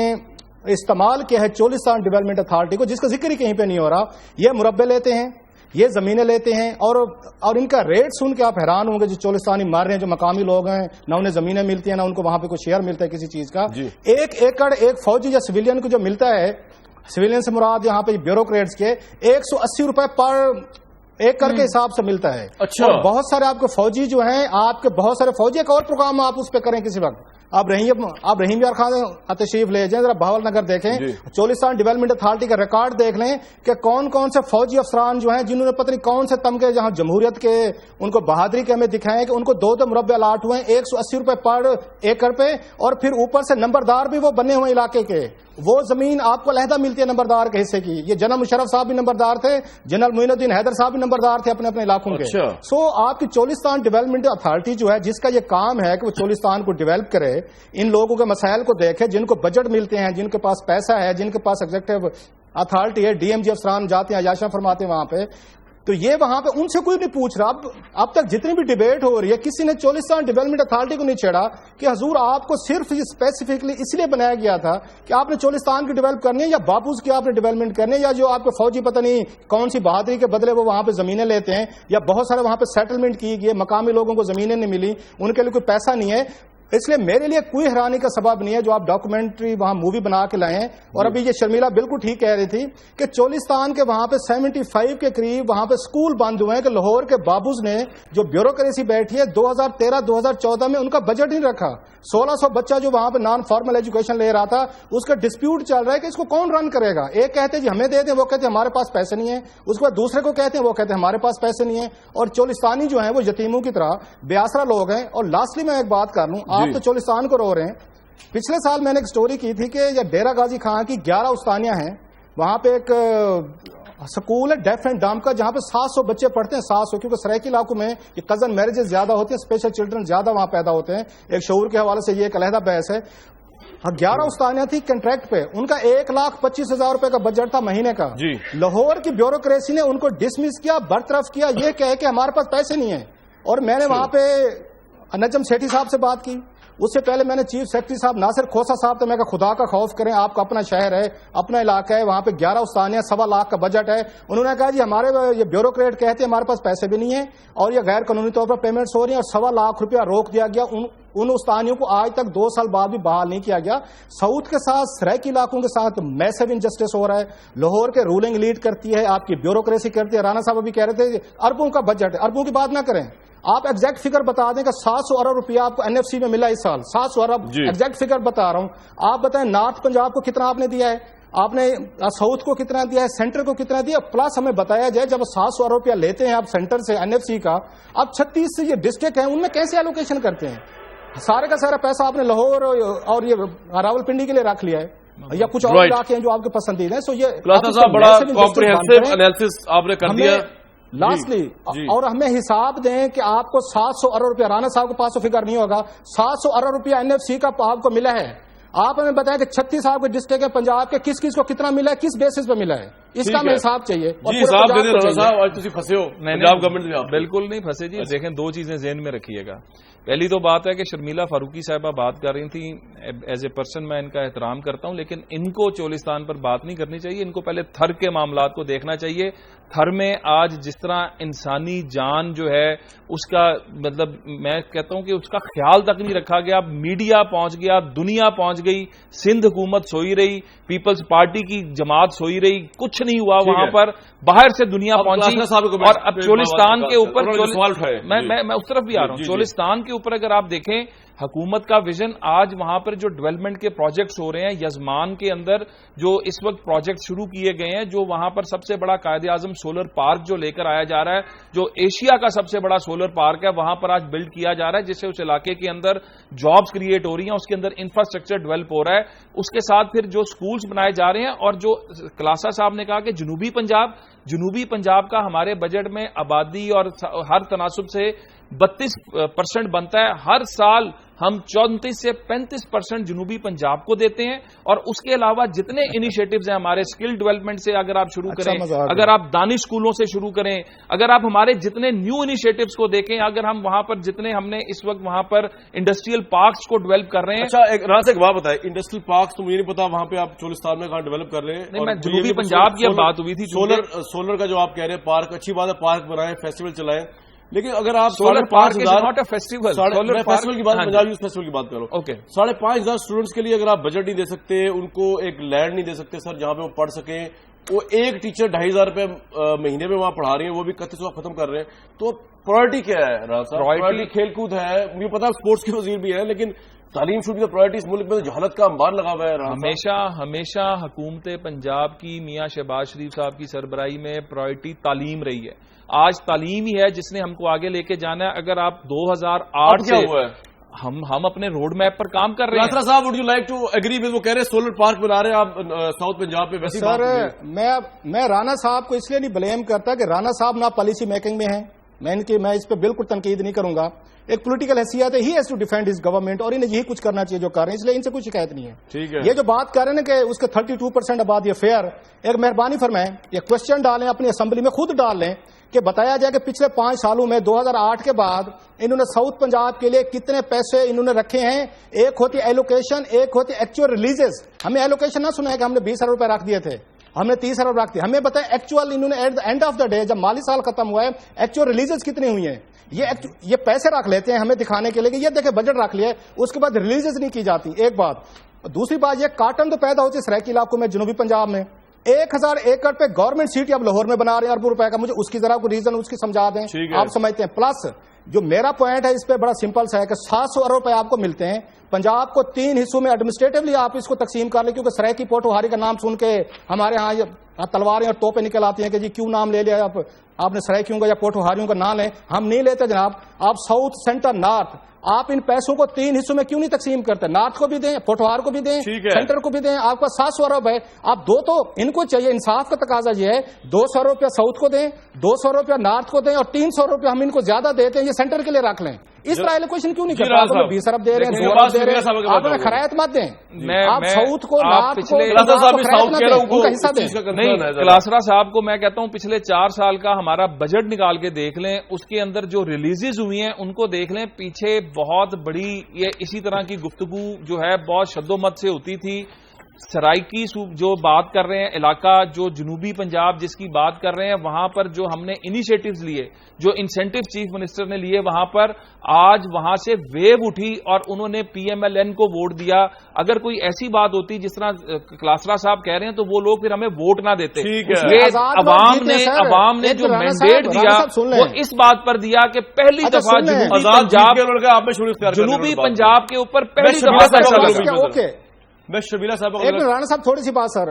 استعمال کیا ہے چولستان ڈیولپمنٹ اتھارٹی کو, جس کا ذکر ہی کہیں پہ نہیں ہو رہا. یہ مربع لیتے ہیں, یہ زمینیں لیتے ہیں اور ان کا ریٹ سن کے آپ حیران ہوں گے. جو چولستانی مار رہے ہیں, جو مقامی لوگ ہیں, نہ انہیں زمینیں ملتی ہیں نہ ان کو وہاں پہ کوئی شیئر ملتا ہے کسی چیز کا. 1 ایکڑ ایک فوجی یا سویلین کو جو ملتا ہے, سویلین سے مراد یہاں پہ بیوروکریٹس کے 180 روپے پر ایکڑ کے حساب سے ملتا ہے. اچھا. بہت سارے آپ کے فوجی جو ہیں, آپ کے بہت سارے فوجی, ایک اور پروگرام آپ اس پہ کریں کسی وقت. آپ رحیم یار خان تشریف لے جائیں, ذرا بہاول نگر دیکھیں, چولستان ڈیولپمنٹ اتھارٹی کا ریکارڈ دیکھ لیں کہ کون کون سے فوجی افسران جو ہیں جنہوں نے پتہ نہیں کون سے تمغے جہاں جمہوریت کے ان کو بہادری کے ہمیں دکھائے کہ ان کو 2 مربع الاٹ ہوئے ہیں 180 روپے پر ایکڑ پہ, اور پھر اوپر سے نمبردار بھی وہ بنے ہوئے علاقے کے. وہ زمین آپ کو علیحدہ ملتی ہے نمبردار کے حصے کی. یہ جنرل مشرف صاحب بھی نمبردار تھے, جنرل معین الدین حیدر صاحب بھی نمبردار تھے اپنے اپنے علاقوں کے. سو آپ کی چولستان ڈیولپمنٹ اتھارٹی جو ہے, جس کا یہ کام ہے کہ وہ چولستان کو ڈیولپ کرے, ان لوگوں کے مسائل کو دیکھے جن کو بجٹ ملتے ہیں, جن کے پاس پیسہ ہے, جن کے پاس ایگزیکٹو اتھارٹی ہے, ڈی ایم جی افسران جاتے ہیں, عیاشیاں فرماتے ہیں وہاں پہ. تو یہ وہاں پہ ان سے کوئی نہیں پوچھ رہا. اب تک جتنی بھی ڈیبیٹ ہو رہی ہے, کسی نے چولستان ڈیولپمنٹ اتھارٹی کو نہیں چھیڑا کہ حضور آپ کو صرف یہ اسپیسیفکلی اس لیے بنایا گیا تھا کہ آپ نے چولستان کی ڈیولپ کرنی ہے, یا باپوز کی آپ نے ڈیولپمنٹ کرنی ہے, یا جو آپ کے فوجی پتہ نہیں کون سی بہادری کے بدلے وہ وہاں پہ زمینیں لیتے ہیں, یا بہت سارے وہاں پہ سیٹلمنٹ کی گئی, مقامی لوگوں کو زمینیں نہیں ملی, ان کے لیے کوئی پیسہ نہیں ہے. اس لیے میرے لیے کوئی حیرانی کا سبب نہیں ہے جو آپ ڈاکومنٹری وہاں مووی بنا کے لائے ہیں. اور ابھی یہ شرمیلا بالکل ٹھیک کہہ رہی تھی کہ چولستان کے وہاں پہ 75 کے قریب وہاں پہ اسکول بند ہوئے ہیں کہ لاہور کے بابوز نے جو بیوروکریسی بیٹھی ہے 2013-2014 میں ان کا بجٹ نہیں رکھا. 1600 بچہ جو وہاں پہ نان فارمل ایجوکیشن لے رہا تھا, اس کا ڈسپیوٹ چل رہا ہے کہ اس کو کون رن کرے گا. ایک کہتے ہیں جی ہمیں دے دیں, وہ کہتے ہیں ہمارے پاس پیسے نہیں ہیں. اس کے بعد دوسرے کو کہتے ہیں, وہ کہتے ہیں ہمارے پاس پیسے نہیں ہیں. اور چولستانی جو ہیں وہ یتیموں کی طرح بے آسرا لوگ ہیں. اور لاسٹلی میں ایک بات کر لوں, آپ تو چولستان کو رو رہے ہیں. پچھلے سال میں نے ایک سٹوری کی تھی کہ یہ ڈیرہ غازی خان کی 11 استانیاں ہیں, وہاں پہ ایک سکول ہے ڈیف اینڈ ڈم کا, جہاں پہ 700 بچے پڑھتے ہیں. 700 کیونکہ سرائکی علاقوں میں یہ کزن میرجز زیادہ ہوتی ہیں, اسپیشل چلڈرن زیادہ وہاں پیدا ہوتے ہیں. ایک شعور کے حوالے سے یہ ایک علیحدہ بحث ہے. 11 استانیاں تھی کنٹریکٹ پہ, ان کا 1,25,000 روپے کا بجٹ تھا مہینے کا. لاہور کی بیوروکریسی نے ان کو ڈسمس کیا, برطرف کیا, یہ کہے کہ ہمارے پاس پیسے نہیں ہیں. اور میں نے وہاں پہ نجم سیٹھی صاحب سے بات کی, اس سے پہلے میں نے چیف سیکرٹری صاحب ناصر کھوسا صاحب, تو میں کہا خدا کا خوف کریں, آپ کا اپنا شہر ہے, اپنا علاقہ ہے, وہاں پہ 11 استانیاں, 1.25 لاکھ کا بجٹ ہے. انہوں نے کہا جی ہمارے یہ بیوروکریٹ کہتے ہیں ہمارے پاس پیسے بھی نہیں ہیں اور یہ غیر قانونی طور پر پیمنٹس ہو رہی ہیں, اور 1.25 لاکھ روپیہ روک دیا گیا. ان استانیوں کو آج تک 2 سال بعد بھی بحال نہیں کیا گیا. ساؤتھ کے ساتھ سرائکی علاقوں کے ساتھ میسو انجسٹس ہو رہا ہے. لاہور کے رولنگ لیڈ کرتی ہے, آپ کی بیوروکریسی کرتی ہے. رانا صاحب ابھی کہہ رہے تھے اربوں کا بجٹ ہے, اربوں کی بات نہ کریں. آپ ایگزیکٹ فگر بتا دیں کہ 700 ارب روپیہ آپ کو این ایف سی میں ملا اس سال, 700 ارب ایگزیکٹ فگر بتا رہا ہوں. آپ بتائیں نارتھ پنجاب کو کتنا آپ نے دیا ہے, آپ نے ساؤتھ کو کتنا دیا ہے, سینٹر کو کتنا دیا, پلس ہمیں بتایا جائے جب 700 ارب روپیہ لیتے ہیں آپ سینٹر سے این ایف سی کا, اب 36 سے یہ ڈسٹرکٹ ہیں ان میں کیسے ایلوکیشن کرتے ہیں. سارے کا سارا پیسہ آپ نے لاہور اور یہ راول پنڈی کے لیے رکھ لیا ہے, یا کچھ اور علاقے ہیں جو آپ کے پسندیدہ ہیں. سو یہ بڑا کمپریہنسو انالیسس آپ نے کر دیا. لاسٹلی اور ہمیں حساب دیں کہ آپ کو 700 ارب روپیہ، رانا صاحب کے پاس تو فگر نہیں ہوگا، 700 ارب روپیہ NFC کا آپ کو ملا ہے. آپ ہمیں بتائیں کہ 36 صاحب کے ڈسٹرکٹ ہے پنجاب کے، کس کو کتنا ملا ہے، کس بیسس پہ ملا ہے، اس کا ہمیں حساب چاہیے. بالکل نہیں پھنسے جی. دیکھیں دو چیزیں ذہن میں رکھیے گا. پہلی تو بات ہے کہ شرمیلا فاروقی صاحبہ بات کر رہی تھیں، ایز اے پرسن میں ان کا احترام کرتا ہوں، لیکن ان کو چولستان پر بات نہیں کرنی چاہیے. ان کو پہلے تھر کے معاملات کو دیکھنا چاہیے. تھر میں آج جس طرح انسانی جان جو ہے اس کا مطلب میں کہتا ہوں کہ اس کا خیال تک نہیں رکھا گیا. میڈیا پہنچ گیا، دنیا پہنچ گئی، سندھ حکومت سوئی رہی، پیپلز پارٹی کی جماعت سوئی رہی، کچھ نہیں ہوا وہاں پر. باہر سے دنیا پہنچی اور اب چولستان کے اوپر میں اس طرف بھی آ رہا ہوں. چولستان کے اوپر اگر آپ دیکھیں حکومت کا ویژن، آج وہاں پر جو ڈیولپمنٹ کے پروجیکٹس ہو رہے ہیں، یزمان کے اندر جو اس وقت پروجیکٹ شروع کیے گئے ہیں، جو وہاں پر سب سے بڑا قائد اعظم سولر پارک جو لے کر آیا جا رہا ہے، جو ایشیا کا سب سے بڑا سولر پارک ہے، وہاں پر آج بلڈ کیا جا رہا ہے، جس سے اس علاقے کے اندر جابز کریٹ ہو رہی ہیں، اس کے اندر انفراسٹرکچر ڈیولپ ہو رہا ہے. اس کے ساتھ پھر جو سکولز بنائے جا رہے ہیں، اور جو کلاسا صاحب نے کہا کہ جنوبی پنجاب کا ہمارے بجٹ میں آبادی اور ہر تناسب سے 32% بنتا ہے. ہر سال ہم 34 سے 35% جنوبی پنجاب کو دیتے ہیں. اور اس کے علاوہ جتنے انیشیٹوز ہیں ہمارے اسکل ڈیولپمنٹ سے اگر آپ شروع کریں، اگر آپ دانش اسکولوں سے شروع کریں، اگر آپ ہمارے جتنے نیو انیشیٹوز کو دیکھیں، اگر ہم وہاں پر جتنے ہم نے اس وقت وہاں پر انڈسٹریل پارکس کو ڈیولپ کر رہے ہیں. اچھا ایک بات بتائیں، انڈسٹریل پارکس تو مجھے نہیں پتا وہاں پہ آپ چولستان میں کہاں ڈیولپ کر رہے ہیں. میں جنوبی پنجاب کی بات ہوئی تھی. سولر کا جو آپ کہہ رہے ہیں پارک، اچھی بات ہے، پارک بنائیں، فیسٹیول چلائیں، لیکن اگر آپ سولر پارک فیسٹیول کی بات فیسٹیول کی بات کرو، 5,500 اسٹوڈنٹس کے لیے اگر آپ بجٹ نہیں دے سکتے، ان کو ایک لینڈ نہیں دے سکتے سر جہاں پہ وہ پڑھ سکیں، وہ ایک ٹیچر 2,500 روپے مہینے میں وہاں پڑھا رہی ہیں، وہ بھی 31 وقت ختم کر رہے ہیں، تو پرائرٹی کیا ہے؟ پرائرٹی کھیل کود ہے، مجھے پتا اسپورٹس کے وزیر بھی ہے، لیکن تعلیم شروع کی پرائرٹی اس ملک میں جہالت کا انبار لگا ہوا ہے. ہمیشہ حکومت پنجاب کی میاں شہباز شریف صاحب کی سربراہی میں پرائرٹی تعلیم رہی ہے. آج تعلیم ہی ہے جس نے ہم کو آگے لے کے جانا ہے. اگر آپ 2008 سے ہم اپنے روڈ میپ پر کام کر رہے ہیں. صاحب would you like to agree with, وہ کہہ رہے ہیں سولر پارک بنا رہے ہیں آپ ساؤتھ پنجاب میں. ویسے سر میں رانا صاحب کو اس لیے نہیں بلیم کرتا کہ رانا صاحب نہ پالیسی میکنگ میں ہیں، میں اس پہ بالکل تنقید نہیں کروں گا. ایک پولیٹیکل حیثیت ہے، he has to defend his government, اور انہیں یہی کچھ کرنا چاہیے جو کر رہے ہیں، اس لیے ان سے کوئی شکایت نہیں ہے. ٹھیک ہے. یہ جو بات کر رہے ہیں نا کہ اس کے 32% آبادی فیئر، ایک مہربانی فرمائیں یہ کوشچن ڈالیں اپنی اسمبلی میں، خود ڈال لیں کہ بتایا جائے کہ پچھلے 5 سالوں میں 2008 کے بعد انہوں نے ساؤتھ پنجاب کے لیے کتنے پیسے انہوں نے رکھے ہیں. ایک ہوتی ایلوکیشن، ایک ہوتی ایکچوئل ریلیزز. ہمیں ایلوکیشن نہ سنا ہے کہ ہم نے 20 ارب روپے رکھ دیے تھے، ہم نے 30 ارب رکھ دیے. ہمیں بتائیں ایکچوئل انہوں نے at the end of the day جب مالی سال ختم ہوا ہے ایکچوئل ریلیزز کتنی ہوئی ہیں. یہ پیسے رکھ لیتے ہیں ہمیں دکھانے کے لیے کہ یہ دیکھیں بجٹ رکھ لیا ہے، اس کے بعد ریلیزز نہیں کی جاتی. ایک بات. دوسری بات، یہ کاٹن تو پیدا ہوتی ہے سرائکی علاقوں میں جنوبی پنجاب میں. 1,000 ایکڑ پہ گورنمنٹ سٹی اب لاہور میں بنا رہے ہیں اربوں روپے کا. مجھے اس کی ذرا کوئی ریزن اس کی سمجھا دیں، آپ سمجھتے ہیں. پلس جو میرا پوائنٹ ہے اس پہ بڑا سمپل سا ہے کہ 700 ارب روپے آپ کو ملتے ہیں. پنجاب کو 3 حصوں میں ایڈمنسٹریٹولی آپ اس کو تقسیم کر لیں، کیونکہ سرائکی پوٹوہاری کا نام سن کے ہمارے ہاں تلواریں اور توپیں نکل آتی ہیں کہ جی کیوں نام لے لیا آپ نے سرائکیوں کا یا پوٹوہاریوں کا نام لیں. ہم نہیں لیتے جناب. آپ ساؤتھ سینٹر نارتھ، آپ ان پیسوں کو 3 حصوں میں کیوں نہیں تقسیم کرتے؟ نارتھ کو بھی دیں، پوٹوہار کو بھی دیں، سینٹر کو بھی دیں. آپ کا 700 ارب ہے، آپ دو تو ان کو چاہیے. انصاف کا تقاضا یہ ہے 200 روپیہ ساؤتھ کو دیں، 200 روپیہ نارتھ کو دیں، اور 300 روپیہ ہم ان کو زیادہ دیتے ہیں یہ سینٹر کے لیے رکھ لیں. اس طرح ایلوکیشن کیوں نہیں کرتے؟ آپ 20 ارب دے رہے ہیں، 2 ارب دے رہے ہیں، آپ ہمیں خرائط مت دیں. آپ ساؤتھ کو نارتھ کو ان کا حصہ دیں. نہیں، کلاسرا صاحب کو میں کہتا ہوں پچھلے 4 سال کا ہمارا بجٹ نکال کے دیکھ لیں، اس کے اندر جو ریلیزز ہوئی ہیں ان کو دیکھ لیں. پیچھے بہت بڑی یہ اسی طرح کی گفتگو جو ہے بہت شد و مت سے ہوتی تھی. سرائکی جو بات کر رہے ہیں علاقہ جو جنوبی پنجاب جس کی بات کر رہے ہیں، وہاں پر جو ہم نے انیشیٹوز لیے، جو انسینٹو چیف منسٹر نے لیے، وہاں پر آج وہاں سے ویو اٹھی اور انہوں نے PMLN کو ووٹ دیا. اگر کوئی ایسی بات ہوتی جس طرح کلاسرا صاحب کہہ رہے ہیں تو وہ لوگ پھر ہمیں ووٹ نہ دیتے. یہ عوام نے جو مینڈیٹ دیا وہ اس بات پر دیا کہ پہلی دفعہ جنوبی پنجاب کے اوپر پہلی دفعہ. میں شبیلا صاحب رانا صاحب تھوڑی سی بات سر،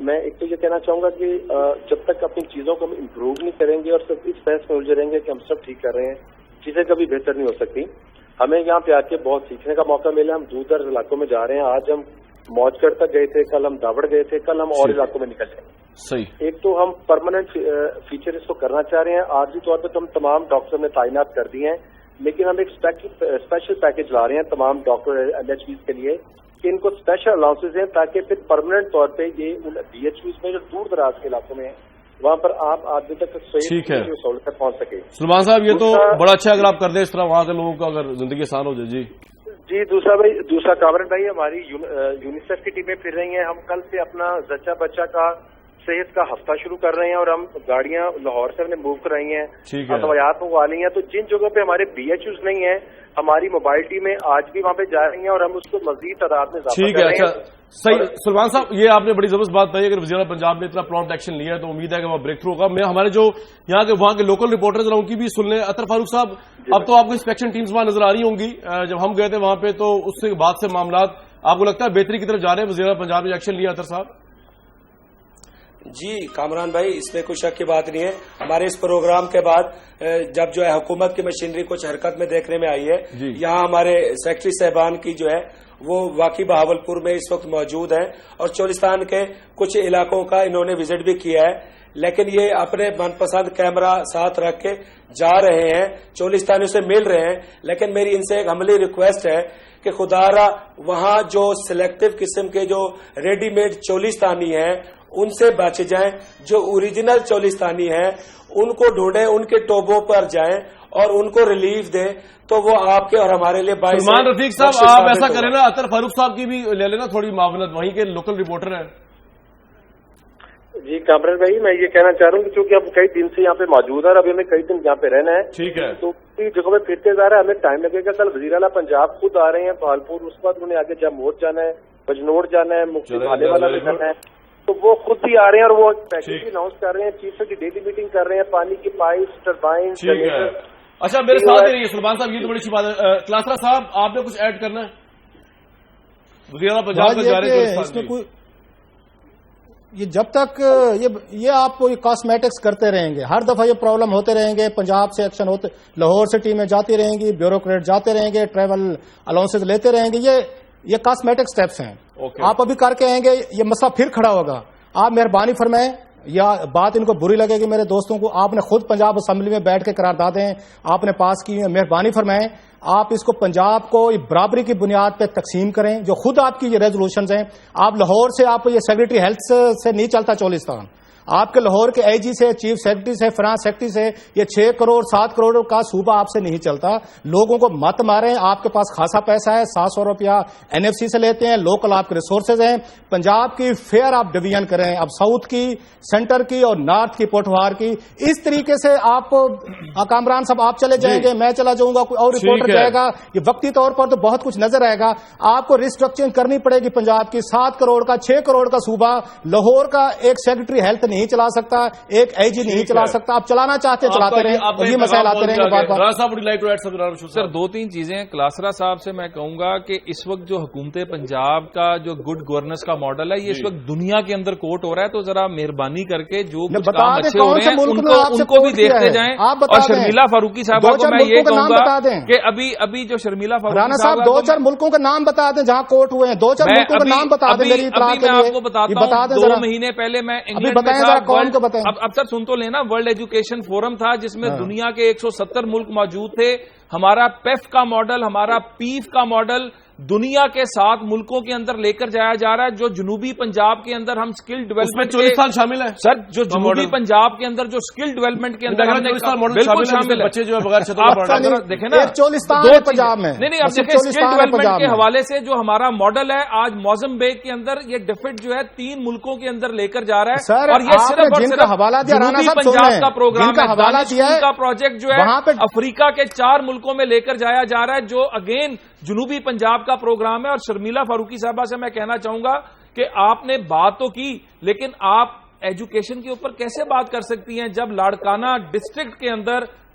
میں ایک تو یہ کہنا چاہوں گا کہ جب تک اپنی چیزوں کو ہم امپروو نہیں کریں گے اور سب اس بحث میں الجھے رہیں گے کہ ہم سب ٹھیک کر رہے ہیں، چیزیں کبھی بہتر نہیں ہو سکتی. ہمیں یہاں پہ آ کے بہت سیکھنے کا موقع ملا. ہم دور دراز علاقوں میں جا رہے ہیں. آج ہم موجگڑھ تک گئے تھے، کل ہم داوڑ گئے تھے، کل ہم اور علاقوں میں نکل جائیں گے. صحیح. ایک تو ہم پرماننٹ فیچر اس کو کرنا چاہ رہے ہیں. عارضی طور پہ تو ہم تمام ڈاکٹر نے تعینات کر دی ہیں، لیکن ہم ایک اسپیشل پیکج لا رہے ہیں تمام ڈاکٹر LHPs کے لیے کہ ان کو اسپیشل الاؤنسز ہیں تاکہ پھر پرماننٹ طور پہ یہ ان DHPs میں جو دور دراز کے علاقوں میں ہیں وہاں پر آپ آدمی تک ٹھیک ہے سہولت تک پہنچ سکے. سلمان صاحب یہ تو بڑا اچھا اگر آپ کر دیں اس طرح وہاں کے لوگوں کو اگر زندگی آسان ہو جائے. جی دوسرا کامران بھائی ہماری یونیسیف کی ٹیمیں پھر رہی ہیں. ہم کل سے اپنا زچہ بچہ کا صحت کا ہفتہ شروع کر رہے ہیں اور ہم گاڑیاں لاہور سے ہم نے موو کرائی ہیں، ادویات منگوا لی ہیں. تو جن جگہوں پہ ہمارے BHOs نہیں ہیں ہماری موبائل ٹیمیں آج بھی وہاں پہ جا رہی ہیں اور ہم اس کو مزید تعداد میں اضافہ کر رہے ہیں. صحیح. سلمان صاحب یہ آپ نے بڑی زبردست بات کہی. اگر وزیر اعلیٰ پنجاب نے اتنا پرامپٹ ایکشن لیا ہے تو امید ہے کہ وہاں بریک تھرو ہوگا. میں ہمارے جو یہاں کے وہاں کے لوکل رپورٹرز ان کی بھی سن لیں. اطہر فاروق صاحب اب تو آپ کو انسپیکشن ٹیمز وہاں نظر آ رہی ہوں گی. جب ہم گئے تھے وہاں پہ تو اس سے بعد سے معاملات آپ کو لگتا ہے بہتری کی طرف جا رہے ہیں؟ وزیر اعلیٰ پنجاب نے ایکشن لیا اطہر صاحب؟ جی کامران بھائی اس میں کوئی شک کی بات نہیں ہے. ہمارے اس پروگرام کے بعد جب جو ہے حکومت کی مشینری کچھ حرکت میں دیکھنے میں آئی ہے. یہاں ہمارے سیکٹری صاحبان کی جو ہے وہ واقعی بہاولپور میں اس وقت موجود ہیں اور چولستان کے کچھ علاقوں کا انہوں نے وزٹ بھی کیا ہے، لیکن یہ اپنے من پسند کیمرہ ساتھ رکھ کے جا رہے ہیں، چولستانیوں سے مل رہے ہیں. لیکن میری ان سے ایک عملی ریکویسٹ ہے کہ خدا را وہاں جو سلیکٹو قسم کے جو ریڈی میڈ چولستانی ہیں ان سے بچ جائیں. جو اوریجنل چولستانی ہیں ان کو ڈھونڈیں، ان کے ٹوبوں پر جائیں اور ان کو ریلیف دیں تو وہ آپ کے اور ہمارے لیے باعث. سلمان رفیق صاحب آپ ایسا کریں نا، اطہر فاروق صاحب کی بھی لے لینا تھوڑی معاونت، وہیں کے لوکل رپورٹر ہیں. جی کامران بھائی میں یہ کہنا چاہ رہا ہوں کہ چونکہ ہم کئی دن سے یہاں پہ موجود ہیں اور ابھی ہمیں کئی دن یہاں پہ رہنا ہے. ٹھیک ہے. تو جگہ پہ پھرتے جا رہا ہے، ہمیں ٹائم لگے گا. کل وزیر اعلیٰ پنجاب خود آ رہے ہیں بہالپور، اس کے بعد انہیں آگے جمود جانا ہے، بجنور جانا ہے، مفتی بھالے والا بھی جانا ہے. تو وہ خود بھی آ رہے ہیں اور وہ پیکج بھی اناؤنس کر رہے ہیں. چیف سے ڈیلی میٹنگ کر رہے ہیں، پانی کی پائپ ٹربائن. اچھا میرے ساتھ ہی رہیے سلمان صاحب، یہ تو بڑی اچھی بات ہے. کلاسرا صاحب آپ نے کچھ ایڈ کرنا ہے؟ وزیر اعلیٰ پنجاب میں جا رہے ہیں یہ جب تک یہ آپ کو کاسمیٹکس کرتے رہیں گے، ہر دفعہ یہ پرابلم ہوتے رہیں گے. پنجاب سے ایکشن ہوتے، لاہور سے ٹیمیں جاتی رہیں گی، بیوروکریٹ جاتے رہیں گے، ٹریول الاؤنسز لیتے رہیں گے. یہ کاسمیٹک سٹیپس ہیں. آپ ابھی کر کے آئیں گے، یہ مسئلہ پھر کھڑا ہوگا. آپ مہربانی فرمائیں، یا بات ان کو بری لگے گی میرے دوستوں کو، آپ نے خود پنجاب اسمبلی میں بیٹھ کے قراردادیں آپ نے پاس کی ہیں. مہربانی فرمائیں آپ اس کو پنجاب کو برابری کی بنیاد پہ تقسیم کریں. جو خود آپ کی یہ ریزولوشنز ہیں، آپ لاہور سے آپ یہ سیکرٹری ہیلتھ سے نہیں چلتا چولستان. آپ کے لاہور کے AG سے، چیف سیکرٹری سے، فنانس سیکرٹری سے یہ 6 کروڑ 7 کروڑ کا صوبہ آپ سے نہیں چلتا. لوگوں کو مت ماریں. آپ کے پاس خاصا پیسہ ہے، 700 روپیہ NFC سے لیتے ہیں، لوکل آپ کے ریسورسز ہیں. پنجاب کی فیئر آپ ڈویژن کریں، اب ساؤتھ کی، سینٹر کی اور نارتھ کی، پوٹھوہار کی. اس طریقے سے آپ کامران صاحب آپ چلے جائیں گے، میں چلا جاؤں گا، کوئی اور رپورٹر جائے گا. یہ وقتی طور پر تو بہت کچھ نظر آئے گا. آپ کو ریسٹرکچرنگ کرنی پڑے گی. پنجاب کی 7 کروڑ کا 6 کروڑ کا صوبہ، لاہور کا ایک سیکرٹری ہیلتھ نہیں چلا سکتا، ایک AG نہیں چلا سکتا. آپ چلانا چاہتے چلاتے رہیں، یہ مسائل آتے رہیں گے بار بار. سر 2-3 چیزیں کلاسرا صاحب سے میں کہوں گا کہ اس وقت جو حکومت پنجاب کا جو گڈ گورننس کا ماڈل ہے یہ اس وقت دنیا کے اندر کوٹ ہو رہا ہے. تو ذرا مہربانی کر کے جو کچھ کام اچھے ہو رہے ہیں ان کو بھی دیکھتے جائیں. اور شرمیلا فاروقی صاحب کو میں یہ کہوں گا کہ ابھی جو شرمیلا فاروقی صاحب 2-4 ملکوں کے نام بتا دیں جہاں کوٹ ہوئے ہیں. 2-4 ملکوں کے نام بتا دیں. میں آپ کو بتاتا ہوں 2 مہینے پہلے میں انگلینڈ میں تھا. اب سر سن تو لینا، ورلڈ ایجوکیشن فورم تھا جس میں دنیا کے 170 ملک موجود تھے. ہمارا پیف کا ماڈل، ہمارا پیف کا ماڈل دنیا کے 7 ملکوں کے اندر لے کر جایا جا رہا ہے. جو جنوبی پنجاب کے اندر ہم سکل ڈیولپمنٹ چولستان شامل ہے سر، جو جنوبی پنجاب کے اندر جو سکل ڈیولپمنٹ کے اندر بالکل شامل ہے. بچے جو ہے بغیر چھتوں دیکھیں نا پنجاب میں نہیں اب دیکھیں سکل ڈیولپمنٹ کے حوالے سے جو ہمارا ماڈل ہے آج موزمبیک کے اندر یہ ڈفٹ جو ہے 3 ملکوں کے اندر لے کر جا رہا ہے. اور یہ صرف اور صرف جنوبی پنجاب کا پروگرام ہے. دانش کا پروجیکٹ جو ہے افریقہ کے 4 ملکوں میں لے کر جایا جا رہا ہے جو اگین جنوبی پنجاب کا پروگرام ہے. اور شرمیلا فاروقی صاحبہ سے میں کہنا چاہوں گا کہ آپ نے بات تو کی لیکن آپ ایجوکیشن کے اوپر کیسے بات کر سکتی ہیں جب لاڑکانہ ڈسٹرکٹ کے اندر